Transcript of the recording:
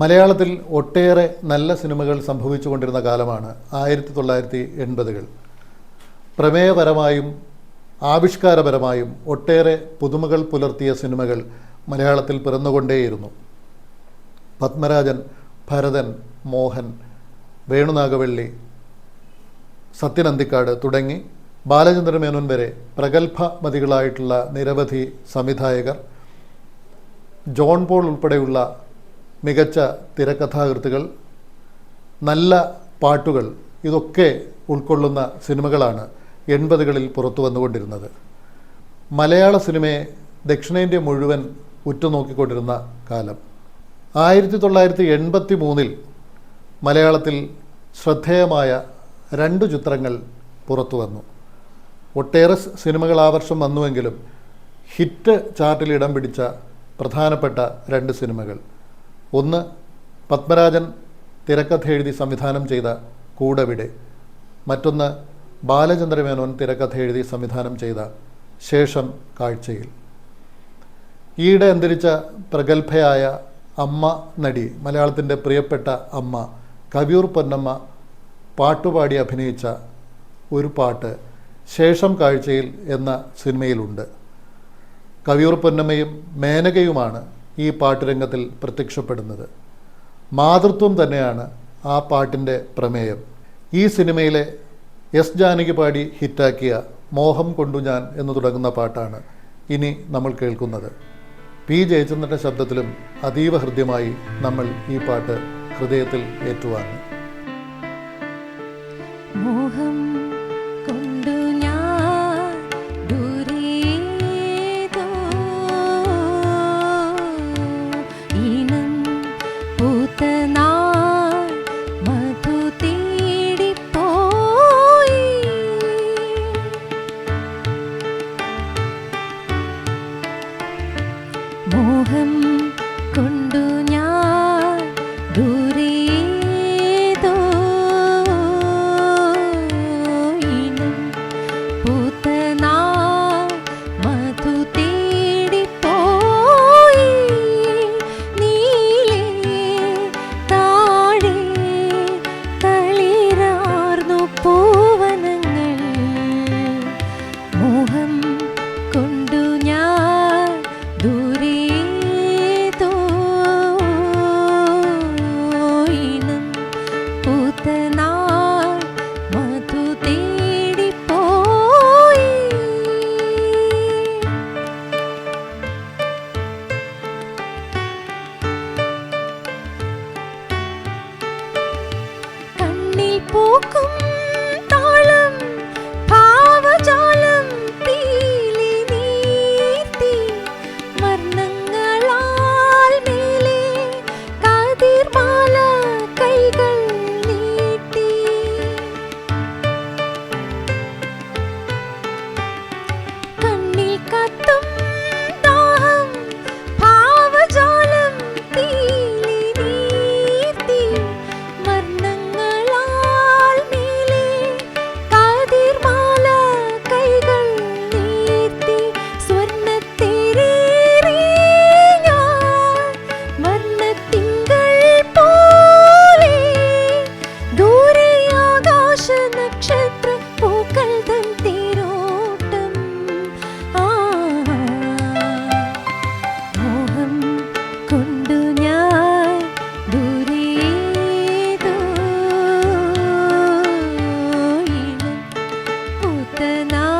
മലയാളത്തിൽ ഒട്ടേറെ നല്ല സിനിമകൾ സംഭവിച്ചുകൊണ്ടിരുന്ന കാലമാണ് 1980-കൾ. പ്രമേയപരമായും ആവിഷ്കാരപരമായും ഒട്ടേറെ പുതുമകൾ പുലർത്തിയ സിനിമകൾ മലയാളത്തിൽ പിറന്നുകൊണ്ടേയിരുന്നു. പത്മരാജൻ, ഭരതൻ, മോഹൻ, വേണുനാഗവള്ളി, സത്യൻ അന്തിക്കാട് തുടങ്ങി ബാലചന്ദ്രമേനോൻ വരെ പ്രഗത്ഭമതികളായിട്ടുള്ള നിരവധി സംവിധായകർ, ജോൺ പോൾ ഉൾപ്പെടെയുള്ള മികച്ച തിരക്കഥാകൃത്തുകൾ, നല്ല പാട്ടുകൾ, ഇതൊക്കെ ഉൾക്കൊള്ളുന്ന സിനിമകളാണ് 80കളിൽ പുറത്തു വന്നുകൊണ്ടിരുന്നത്. മലയാള സിനിമയെ ദക്ഷിണേന്ത്യ മുഴുവൻ ഉറ്റുനോക്കിക്കൊണ്ടിരുന്ന കാലം. 1983 മലയാളത്തിൽ ശ്രദ്ധേയമായ 2 ചിത്രങ്ങൾ പുറത്തു വന്നു. ഒട്ടേറെ സിനിമകൾ ആ വർഷം വന്നുവെങ്കിലും ഹിറ്റ് ചാർട്ടിൽ ഇടം പിടിച്ച പ്രധാനപ്പെട്ട 2 സിനിമകൾ. ഒന്ന്, പത്മരാജൻ തിരക്കഥ എഴുതി സംവിധാനം ചെയ്ത കൂടെവിടെ. മറ്റൊന്ന്, ബാലചന്ദ്രമേനോൻ തിരക്കഥ എഴുതി സംവിധാനം ചെയ്ത ശേഷം കാഴ്ചയിൽ. ഈയിടെ അന്തരിച്ച പ്രഗത്ഭയായ അമ്മ നടി, മലയാളത്തിൻ്റെ പ്രിയപ്പെട്ട അമ്മ കവിയൂർ പൊന്നമ്മ പാട്ടുപാടി അഭിനയിച്ച ഒരു പാട്ട് ശേഷം കാഴ്ചയിൽ എന്ന സിനിമയിലുണ്ട്. കവിയൂർ പൊന്നമ്മയും മേനകയുമാണ് ഈ പാട്ടുരംഗത്തിൽ പ്രത്യക്ഷപ്പെടുന്നത്. മാതൃത്വം തന്നെയാണ് ആ പാട്ടിൻ്റെ പ്രമേയം. ഈ സിനിമയിലെ എസ് ജാനകി പാടി ഹിറ്റാക്കിയ മോഹം കൊണ്ടു ഞാൻ എന്ന് തുടങ്ങുന്ന പാട്ടാണ് ഇനി നമ്മൾ കേൾക്കുന്നത്. പി ജയചന്ദ്രൻ്റെ ശബ്ദത്തിലും അതീവ ഹൃദ്യമായി നമ്മൾ ഈ പാട്ട് ഹൃദയത്തിൽ ഏറ്റുവാങ്ങി. മോഹം കൊണ്ടു ഞാൻ ദൂരേതോ ഈണം പൂത്ത നാൾ മധു തേടിപ്പോയി. മോഹം കൊണ്ടു ഞാൻ ദൂരേതോ ഈണം പൂത്ത നാൾ മധു തേടിപ്പോയി. നീലേ താഴെ തളിരാർന്നു പൂവനങ്ങൾ. മോഹം കൊണ്ടു ഞാൻ ദൂരേതോ ഈണം പൂത്ത നാൾ മധു തേടിപ്പോയി. കണ്ണിൽ പൂക്കും താളം ഭാവജാലം പീലി നീർത്തി വർണ്ണങ്ങളാൽ മേലെ കതിർമാല കൈകൾ നീട്ടി. കണ്ണിൽ കത്തും ദാഹം ഭാവജാലം പീലി നീർത്തി വർണ്ണങ്ങളാൽ മേലെ കതിർമാല കൈകൾ നീർത്തി. സ്വർണ്ണത്തേരേറി ഞാൻ വർണ്ണത്തിങ്കൾ പോലെ ദൂരെ ആകാശ നക്ഷത്ര പൂക്കൾ തൻ തേരോട്ടം. മോഹം കൊണ്ടു ഞാൻ ദൂരേതോ ഈണം പൂത്ത നാൾ